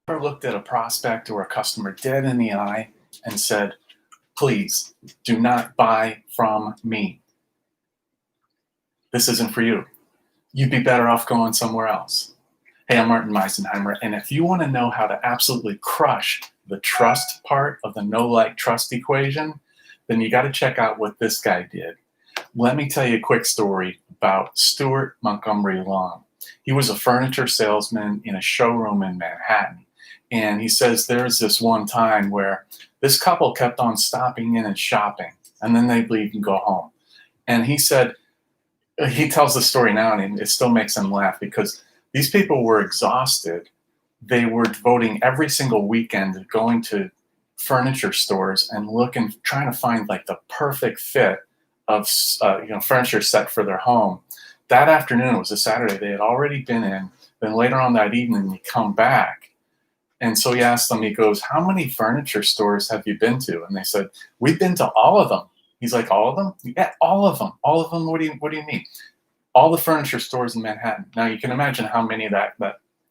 Ever looked at a prospect or a customer dead in the eye and said, please do not buy from me. This isn't for you. You'd be better off going somewhere else. Hey, I'm Martin Meisenheimer, and if you want to know how to absolutely crush the trust part of the know, like, trust equation, then you got to check out what this guy did. Let me tell you a quick story about Stuart Montgomery Long. He was a furniture salesman in a showroom in Manhattan. And he says there's this one time where this couple kept on stopping in and shopping, and then they'd leave and go home. And he said, he tells the story now, and it still makes him laugh because these people were exhausted. They were devoting every single weekend to going to furniture stores and looking, trying to find like the perfect fit of furniture set for their home. That afternoon, it was a Saturday, they had already been in. Then later on that evening, you come back. And so he asked them, he goes, how many furniture stores have you been to? And they said, we've been to all of them. He's like, all of them? Yeah, all of them. All of them? What do you mean? All the furniture stores in Manhattan. Now you can imagine how many that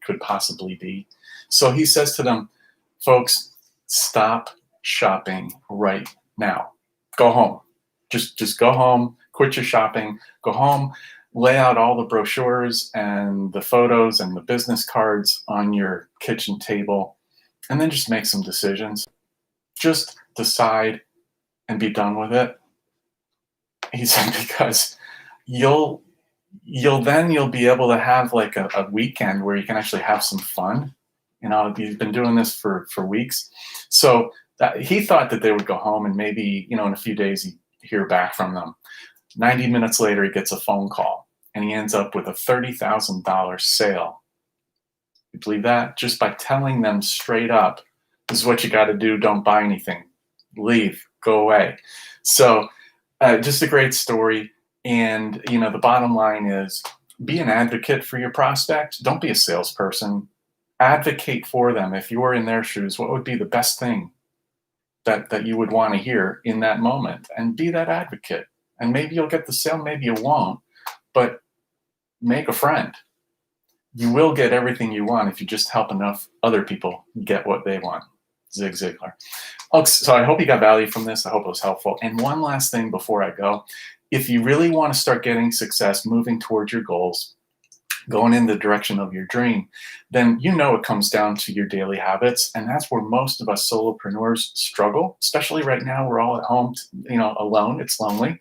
could possibly be. So he says to them, folks, stop shopping right now. Go home. Just go home, quit your shopping, go home. Lay out all the brochures and the photos and the business cards on your kitchen table, and then just make some decisions. Just decide and be done with it. He said, because you'll be able to have like a weekend where you can actually have some fun. You know, you've been doing this for weeks. So he thought that they would go home and maybe, in a few days he'd hear back from them. 90 minutes later, he gets a phone call. And he ends up with a $30,000 sale. You believe that? Just by telling them straight up, this is what you got to do. Don't buy anything. Leave. Go away. So just a great story. And, the bottom line is be an advocate for your prospect. Don't be a salesperson. Advocate for them. If you were in their shoes, what would be the best thing that you would want to hear in that moment? And be that advocate. And maybe you'll get the sale, maybe you won't. But make a friend. You will get everything you want if you just help enough other people get what they want. Zig Ziglar. So I hope you got value from this. I hope it was helpful. And one last thing before I go. If you really want to start getting success, moving towards your goals, going in the direction of your dream, then it comes down to your daily habits. And that's where most of us solopreneurs struggle, especially right now. We're all at home, alone. It's lonely.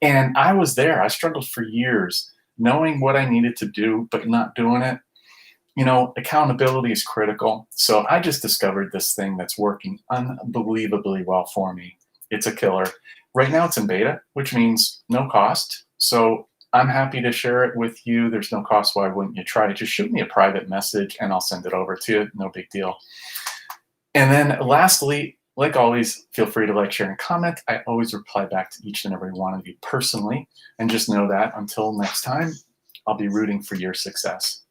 And I was there. I struggled for years knowing what I needed to do, but not doing it. Accountability is critical. So I just discovered this thing that's working unbelievably well for me. It's a killer. Right now it's in beta, which means no cost. So I'm happy to share it with you. There's no cost. Why wouldn't you try it? Just shoot me a private message and I'll send it over to you. No big deal. And then lastly, like always, feel free to like, share, and comment. I always reply back to each and every one of you personally. And just know that until next time, I'll be rooting for your success.